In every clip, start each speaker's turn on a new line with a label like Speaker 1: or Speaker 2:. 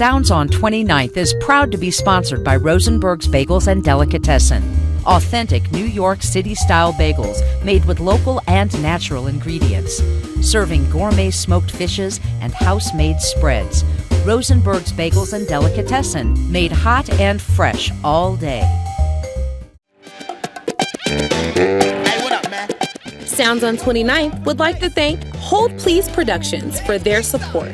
Speaker 1: Sounds on 29th is proud to be sponsored by Rosenberg's Bagels and Delicatessen. Authentic New York City-style bagels made with local and natural ingredients. Serving gourmet smoked fishes and house-made spreads. Rosenberg's Bagels and Delicatessen, made hot and fresh all day.
Speaker 2: Hey, what up, man?
Speaker 3: Sounds on 29th would like to thank Hold Please Productions for their support.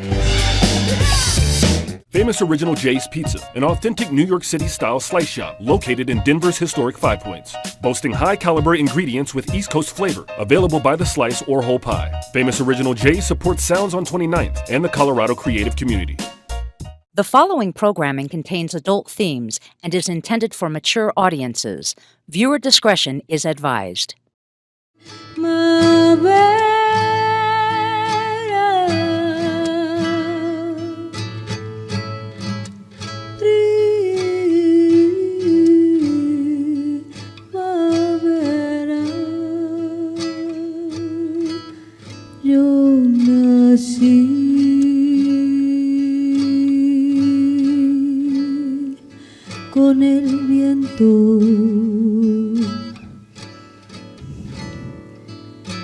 Speaker 4: Famous Original J's Pizza, an authentic New York City-style slice shop located in Denver's historic Five Points. Boasting high-caliber ingredients with East Coast flavor, available by the slice or whole pie. Famous Original J supports Sounds on 29th and the Colorado creative community.
Speaker 1: The following programming contains adult themes and is intended for mature audiences. Viewer discretion is advised.
Speaker 5: Con el viento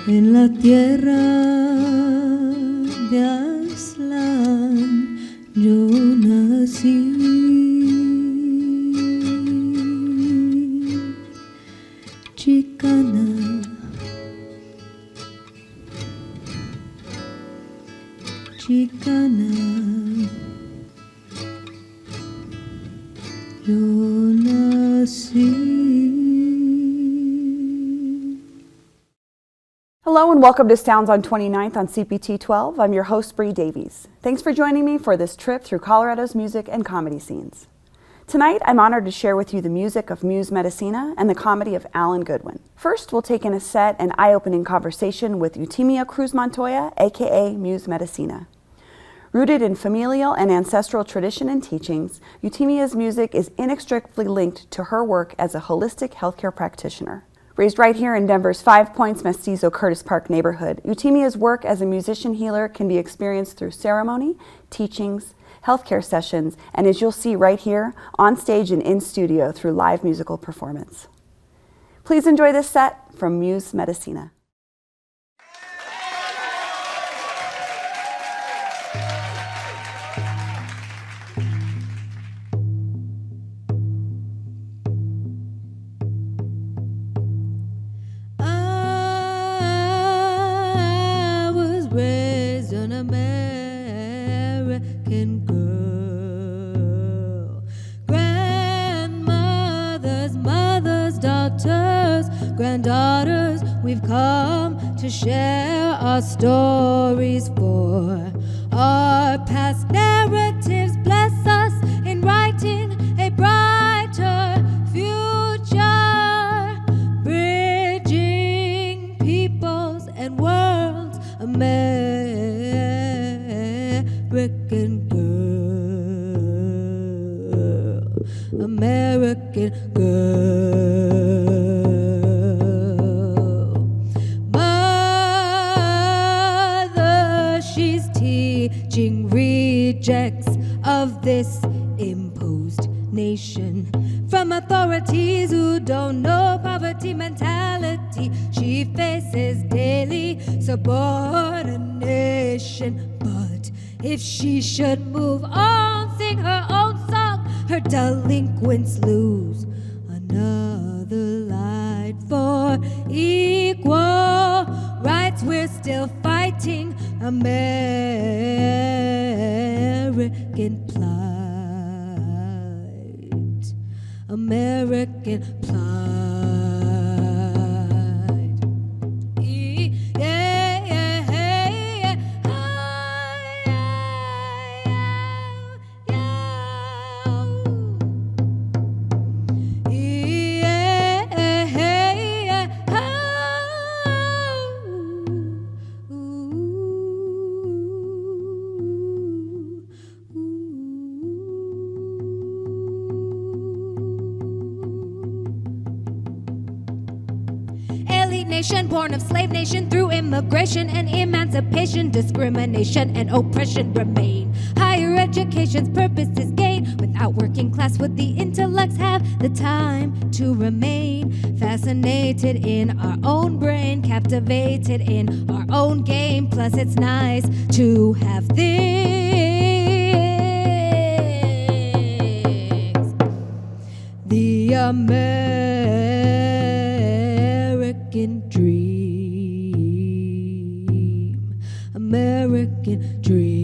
Speaker 5: en la tierra de Aslan yo nací. Chicana, chicana, yo nací.
Speaker 6: Hello and welcome to Sounds on 29th on CPT 12. I'm your host, Bree Davies. Thanks for joining me for this trip through Colorado's music and comedy scenes. Tonight, I'm honored to share with you the music of Muse Medicina and the comedy of Allan Goodwin. First, we'll take in a set and eye-opening conversation with Eutimia Cruz Montoya, aka Muse Medicina. Rooted in familial and ancestral tradition and teachings, Eutimia's music is inextricably linked to her work as a holistic healthcare practitioner. Raised right here in Denver's Five Points Mestizo Curtis Park neighborhood, Eutimia's work as a musician healer can be experienced through ceremony, teachings, healthcare sessions, and as you'll see right here, on stage and in studio through live musical performance. Please enjoy this set from Muse Medicina.
Speaker 5: Raised an American girl. Grandmothers, mothers, daughters, granddaughters, we've come to share our stories for our past narratives. Bless us in writing a brighter future, bridging peoples and worlds. American girl, American girl. Mother, she's teaching rejects of this imposed nation from authorities who don't know poverty mentality. She faces daily subordination, but if she should move on, sing her own song, her delinquents lose another light for equal rights. We're still fighting American plight, American plight. Nation, born of slave nation, through immigration and emancipation, discrimination and oppression remain. Higher education education's purpose is gain. Without working class, would the intellects have the time to remain? Fascinated in our own brain, captivated in our own game. Plus, it's nice to have things. The American dream. American dream.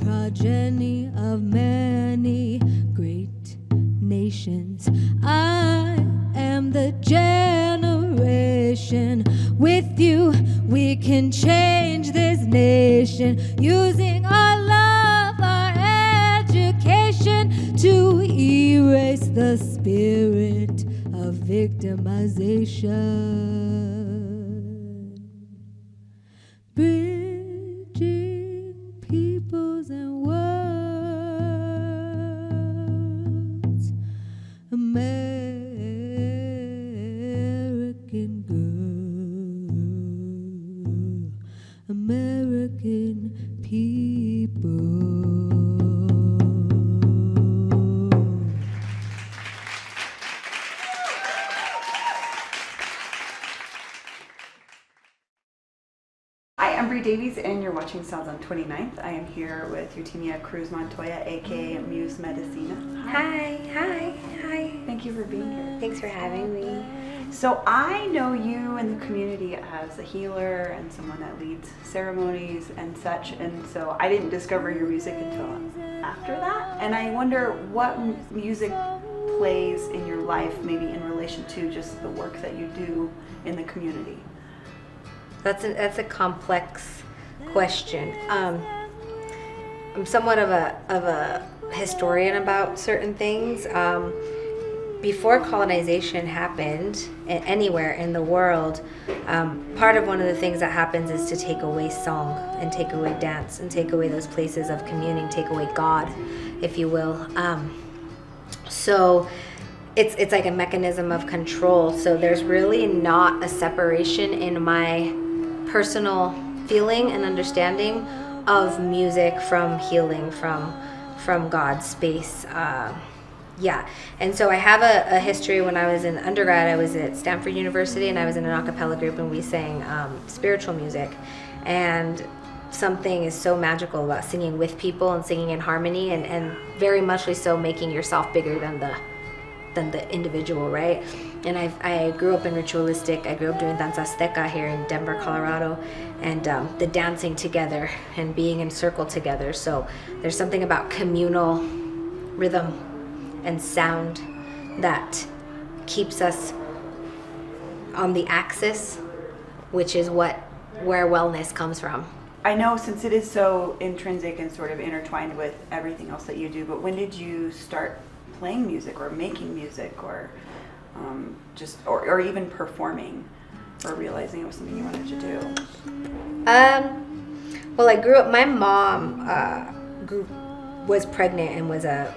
Speaker 5: Progeny of many great nations. I am the generation. With you, we can change this nation using our love, our education to erase the spirit of victimization. Bridging peoples and worlds. American girl, American people.
Speaker 6: Hi, I'm Bree Davies, and you're watching Sounds on 29th. I am here with Eutimia Cruz Montoya, aka Muse Medicina.
Speaker 7: Hi.
Speaker 6: Thank you for being here.
Speaker 7: Thanks for having me.
Speaker 6: So I know you in the community as a healer and someone that leads ceremonies and such, and so I didn't discover your music until after that. And I wonder what music plays in your life, maybe in relation to just the work that you do in the community.
Speaker 7: That's a complex question. I'm somewhat of a historian about certain things. Before colonization happened anywhere in the world, part of one of the things that happens is to take away song and take away dance and take away those places of communing, take away God, if you will. So it's like a mechanism of control. So there's really not a separation in my personal feeling and understanding of music from healing, from God's space. Yeah, and so I have a history. When I was in undergrad, I was at Stanford University, and I was in an a cappella group, and we sang spiritual music. And something is so magical about singing with people and singing in harmony, and very muchly so making yourself bigger than the individual, right? And I grew up in ritualistic. I grew up doing danza azteca here in Denver, Colorado, and the dancing together and being in circle together. So there's something about communal rhythm and sound that keeps us on the axis, which is where wellness comes from.
Speaker 6: I know, since it is so intrinsic and sort of intertwined with everything else that you do, but when did you start playing music or making music or or even performing, or realizing it was something you wanted to do?
Speaker 7: Well, I grew up, my mom was pregnant and was a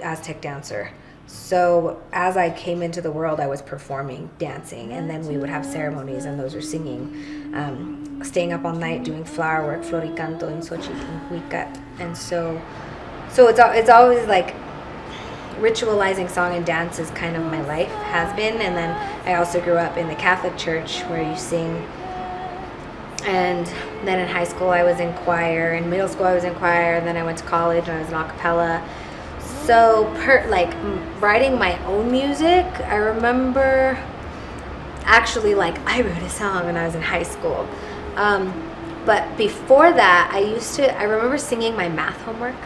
Speaker 7: Aztec dancer. So as I came into the world, I was performing, dancing, and then we would have ceremonies, and those are singing, staying up all night doing flower work, floricanto in Xochitl and Huicat. And so it's always like ritualizing song and dance is kind of my life, has been. And then I also grew up in the Catholic Church where you sing. And then in high school I was in choir, in middle school I was in choir, and then I went to college and I was in a cappella. So writing my own music, I remember actually I wrote a song when I was in high school. But before that, I remember singing my math homework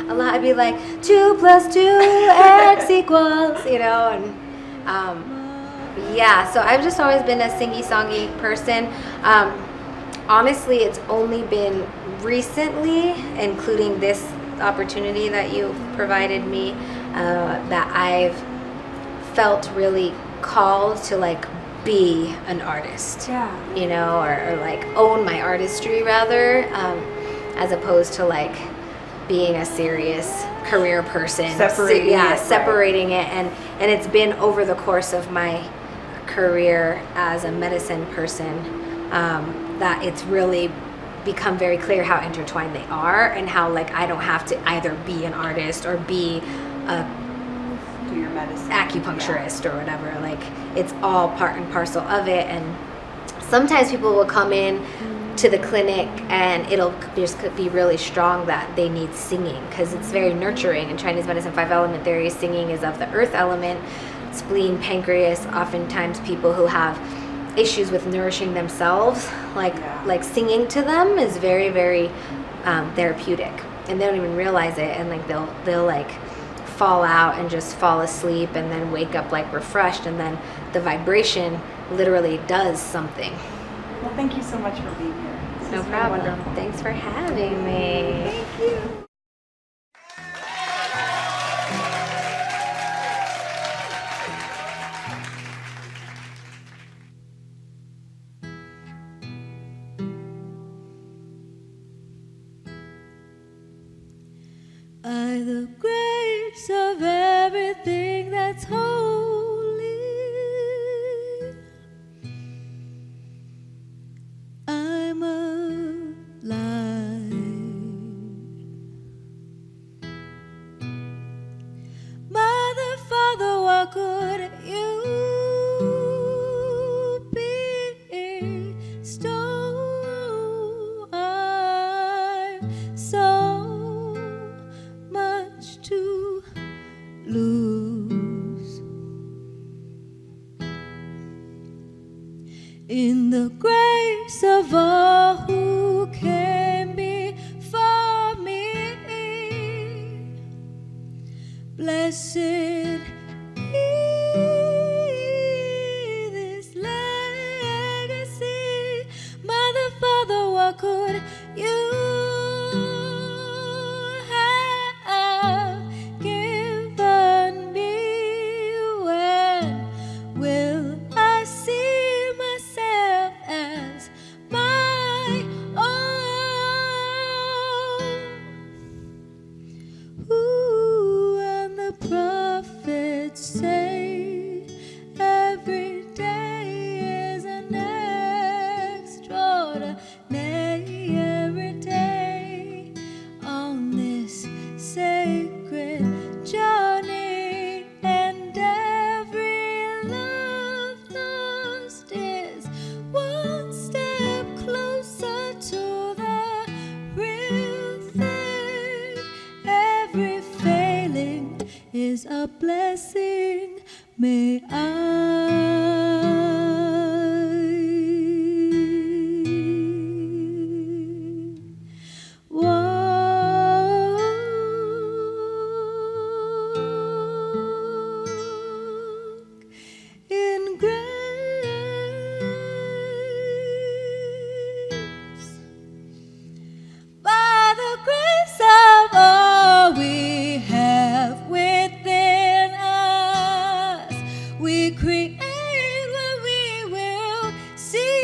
Speaker 7: a lot. I'd be like, 2 + 2 x equals, and yeah, so I've just always been a singy-songy person. honestly, it's only been recently, including this opportunity that you provided me, that I've felt really called to like be an artist, you know, or like own my artistry rather, as opposed to like being a serious career person. Separating it. And it's been over the course of my career as a medicine person that it's really become very clear how intertwined they are, and how like I don't have to either be an artist or be a
Speaker 6: Do your medicine.
Speaker 7: acupuncturist or whatever. Like it's all part and parcel of it. And sometimes people will come in to the clinic and it'll just be really strong that they need singing, because it's very nurturing. In Chinese medicine 5-element theory, singing is of the earth element. Spleen, pancreas, oftentimes people who have issues with nourishing themselves, like singing to them is very, very therapeutic, and they don't even realize it, and like they'll like fall out and just fall asleep and then wake up like refreshed, and then the vibration literally does something.
Speaker 6: Well, thank you so much for being here. This
Speaker 7: No
Speaker 6: has been
Speaker 7: problem.
Speaker 6: wonderful.
Speaker 7: Thanks for having me.
Speaker 6: Thank you.
Speaker 5: By the grace of everything that's holy, I'm alive. Mother, Father, what could you bestow? I've so much to lose. In the grace of all who came before me, blessed be this legacy. Mother, Father, what could you have given me? When will I see myself as my own? Ooh, and the prophets say every day is an extraordinary day on this sacred journey, and every love lost is one step closer to the real thing. Every failing is a blessing. May walk in grace. By the grace of all we have within us, we create what we will see.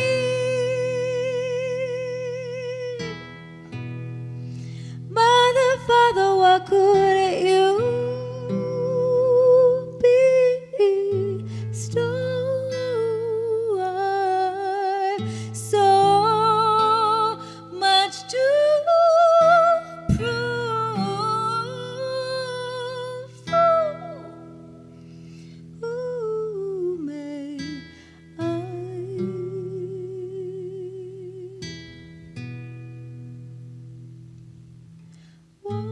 Speaker 5: Mother, Father, what could you bestow? So much to prove. Ooh, may I walk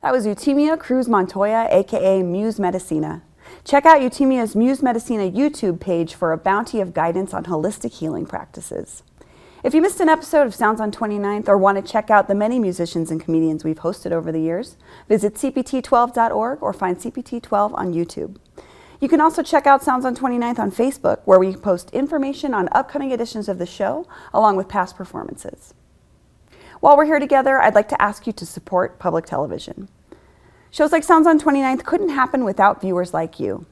Speaker 6: That was Eutimia Cruz Montoya, aka Muse Medicina. Check out Eutimia's Muse Medicina YouTube page for a bounty of guidance on holistic healing practices. If you missed an episode of Sounds on 29th or want to check out the many musicians and comedians we've hosted over the years, visit cpt12.org or find CPT12 on YouTube. You can also check out Sounds on 29th on Facebook, where we post information on upcoming editions of the show, along with past performances. While we're here together, I'd like to ask you to support public television. Shows like Sounds on 29th couldn't happen without viewers like you.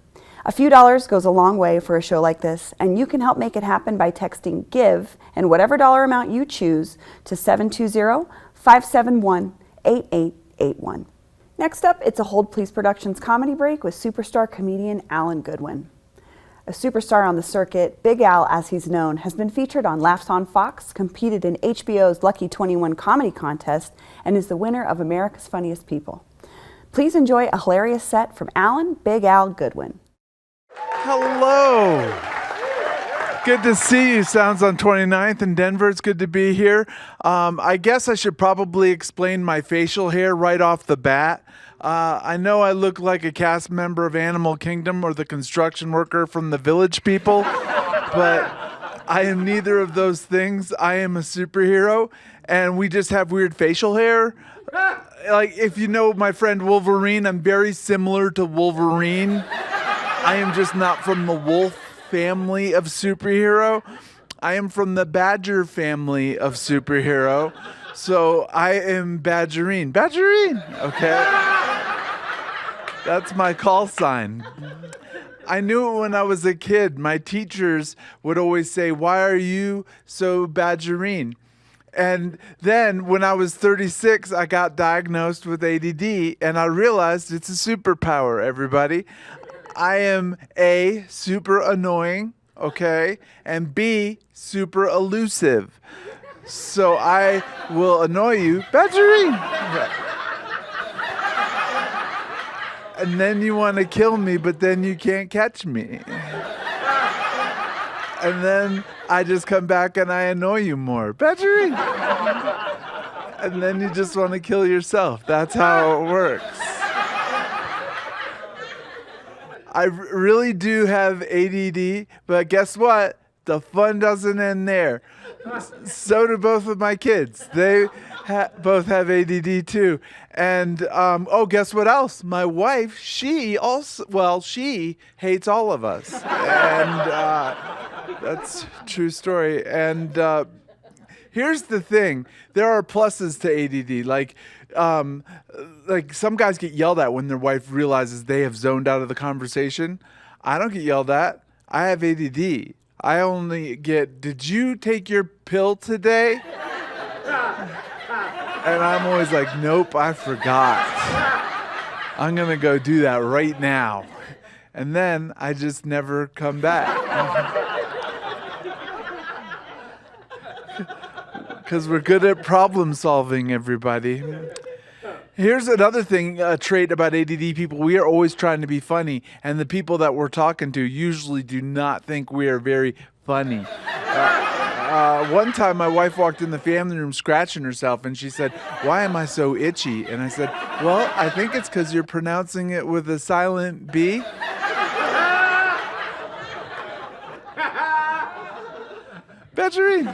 Speaker 6: A few dollars goes a long way for a show like this, and you can help make it happen by texting GIVE and whatever dollar amount you choose to 720-571-8881. Next up, it's a Hold Please Productions comedy break with superstar comedian Allan Goodwin. A superstar on the circuit, Big Al, as he's known, has been featured on Laughs on Fox, competed in HBO's Lucky 21 comedy contest, and is the winner of America's Funniest People. Please enjoy a hilarious set from Allan Big Al Goodwin.
Speaker 8: Hello. Good to see you, Sounds on 29th in Denver. It's good to be here. I guess I should probably explain my facial hair right off the bat. I know I look like a cast member of Animal Kingdom or the construction worker from the Village People, but I am neither of those things. I am a superhero, and we just have weird facial hair. Like, if you know my friend Wolverine, I'm very similar to Wolverine. I am just not from the wolf family of superhero. I am from the badger family of superhero. So I am Badgerine. Badgerine! Okay. That's my call sign. I knew it when I was a kid. My teachers would always say, "Why are you so Badgerine?" And then when I was 36, I got diagnosed with ADD, and I realized it's a superpower, everybody. I am A, super annoying, okay, and B, super elusive. So I will annoy you, Badgerine. Yeah. And then you want to kill me, but then you can't catch me. And then I just come back and I annoy you more, Badgerine. And then you just want to kill yourself. That's how it works. I really do have ADD, but guess what? The fun doesn't end there. So do both of my kids. They both have ADD too. And, guess what else? My wife, she hates all of us. And that's a true story. And here's the thing. There are pluses to ADD. Like some guys get yelled at when their wife realizes they have zoned out of the conversation. I don't get yelled at. I have ADD. I only get, "Did you take your pill today?" And I'm always like, "Nope, I forgot. I'm going to go do that right now." And then I just never come back. Because we're good at problem solving, everybody. Here's another thing, a trait about ADD people. We are always trying to be funny, and the people that we're talking to usually do not think we are very funny. One time my wife walked in the family room scratching herself, and she said, "Why am I so itchy?" And I said, "Well, I think it's because you're pronouncing it with a silent B." Badgerine.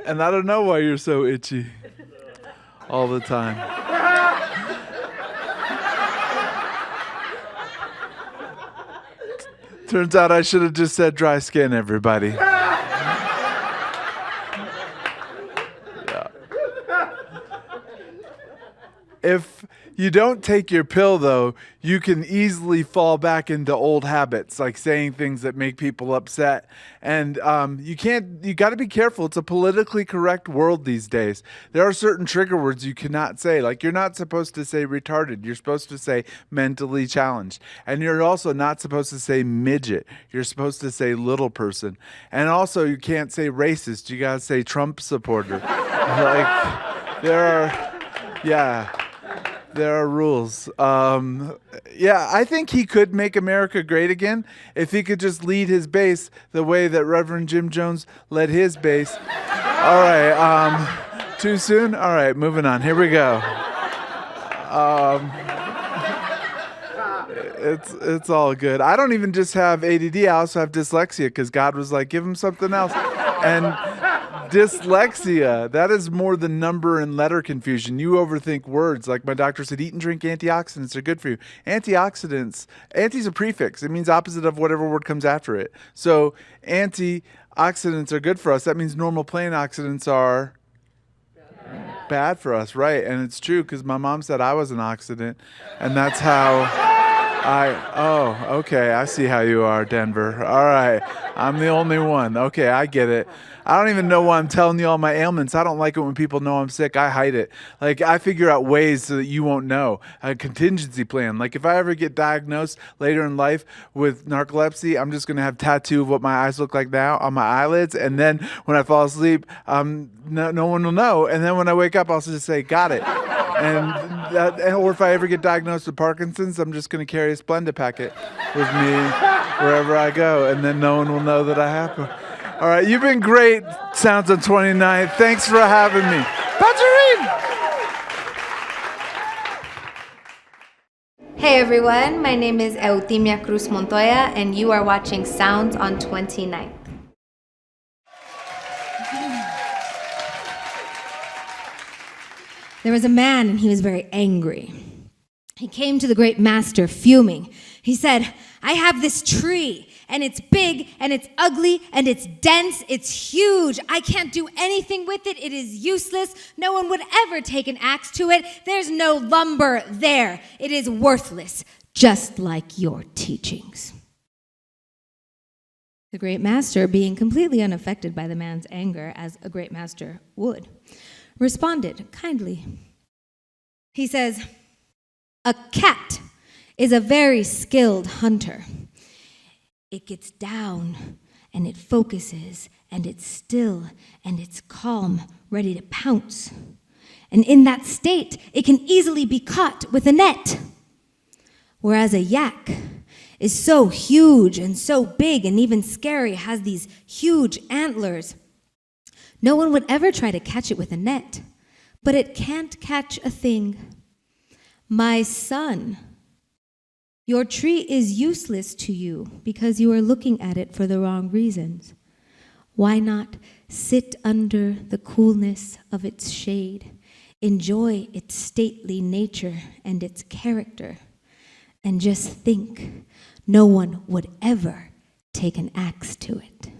Speaker 8: And I don't know why you're so itchy all the time. Turns out I should have just said dry skin, everybody. Yeah. If you don't take your pill, though, you can easily fall back into old habits, like saying things that make people upset. And you got to be careful. It's a politically correct world these days. There are certain trigger words you cannot say. Like, you're not supposed to say retarded. You're supposed to say mentally challenged. And you're also not supposed to say midget. You're supposed to say little person. And also, you can't say racist. You got to say Trump supporter. There are rules. I think he could make America great again if he could just lead his base the way that Reverend Jim Jones led his base. All right. Too soon? All right, moving on. Here we go. It's all good. I don't even just have ADD. I also have dyslexia because God was like, give him something else. And dyslexia, that is more than number and letter confusion. You overthink words. Like my doctor said, eat and drink antioxidants are good for you. Antioxidants, anti's a prefix. It means opposite of whatever word comes after it. So antioxidants are good for us. That means normal plain oxidants are bad for us, right? And it's true because my mom said I was an oxidant, and that's how okay, I see how you are, Denver. All right, I'm the only one. Okay, I get it. I don't even know why I'm telling you all my ailments. I don't like it when people know I'm sick. I hide it. Like, I figure out ways so that you won't know. A contingency plan. Like, if I ever get diagnosed later in life with narcolepsy, I'm just going to have a tattoo of what my eyes look like now on my eyelids. And then when I fall asleep, no one will know. And then when I wake up, I'll just say, got it. Or if I ever get diagnosed with Parkinson's, I'm just going to carry a Splenda packet with me wherever I go, and then no one will know that I have one. All right, you've been great, Sounds on 29th. Thanks for having me.
Speaker 7: Hey everyone, my name is Eutimia Cruz Montoya, and you are watching Sounds on 29th.
Speaker 5: There was a man, and he was very angry. He came to the great master, fuming. He said, I have this tree, and it's big, and it's ugly, and it's dense, it's huge. I can't do anything with it. It is useless. No one would ever take an axe to it. There's no lumber there. It is worthless, just like your teachings. The great master, being completely unaffected by the man's anger, as a great master would, responded kindly. He says, a cat is a very skilled hunter. It gets down and it focuses and it's still and it's calm, ready to pounce. And in that state, it can easily be caught with a net. Whereas a yak is so huge and so big and even scary, has these huge antlers. No one would ever try to catch it with a net, but it can't catch a thing. My son, your tree is useless to you because you are looking at it for the wrong reasons. Why not sit under the coolness of its shade, enjoy its stately nature and its character, and just think no one would ever take an axe to it.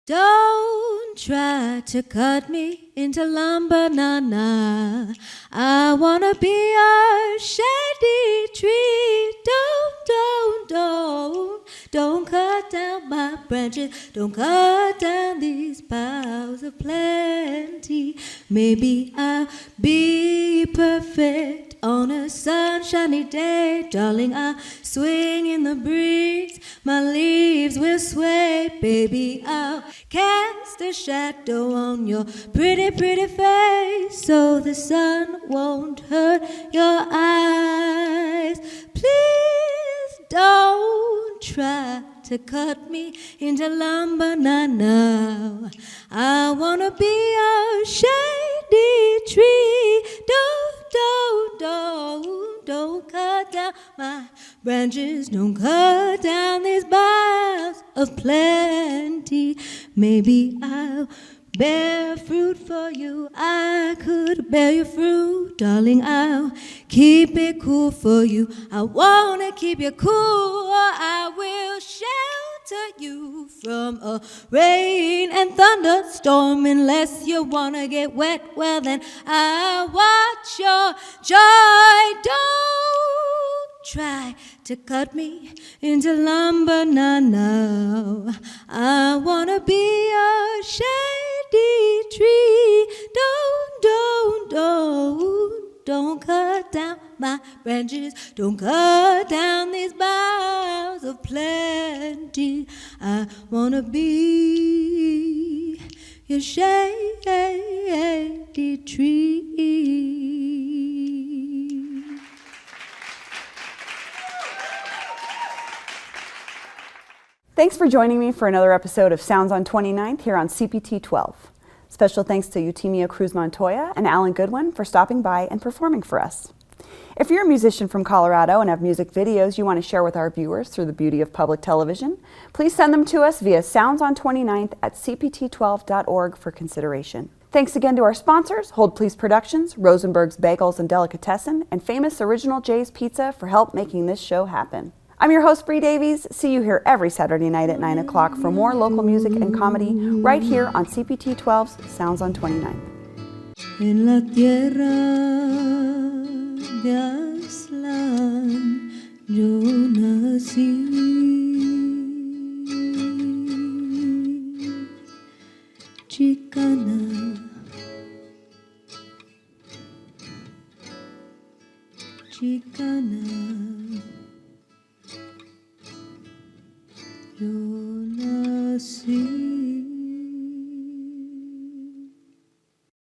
Speaker 5: Don't try to cut me into lumber, nah. I wanna be a shady tree. Don't cut down my branches. Don't cut down these boughs of plenty. Maybe I'll be perfect on a sunshiny day. Darling, I'll swing in the breeze. My leaves will sway. Baby, I'll cast a shadow on your pretty, pretty face so the sun won't hurt your eyes. Please don't try to cut me into lumber, now. I wanna be a shady tree. Don't cut down my branches. Don't cut down these boughs of plenty. Maybe I'll bear fruit for you. I could bear your fruit, darling. I'll keep it cool for you. I wanna keep you cool. I will shelter you from a rain and thunderstorm. Unless you wanna get wet, well then I'll watch your joy. Don't try to cut me into lumber, now. I wanna be a shady tree. Don't cut down my branches. Don't cut down these boughs of plenty. I wanna be your shady tree.
Speaker 6: Thanks for joining me for another episode of Sounds on 29th here on CPT 12. Special thanks to Eutimia Cruz Montoya and Allan Goodwin for stopping by and performing for us. If you're a musician from Colorado and have music videos you want to share with our viewers through the beauty of public television, please send them to us via soundson29th@cpt12.org for consideration. Thanks again to our sponsors, Hold Please Productions, Rosenberg's Bagels and Delicatessen, and Famous Original J's Pizza for help making this show happen. I'm your host, Bree Davies. See you here every Saturday night at 9 o'clock for more local music and comedy right here on CPT 12's Sounds on 29th.
Speaker 5: En la tierra de Aztlán yo nací. Chicana, chicana, yo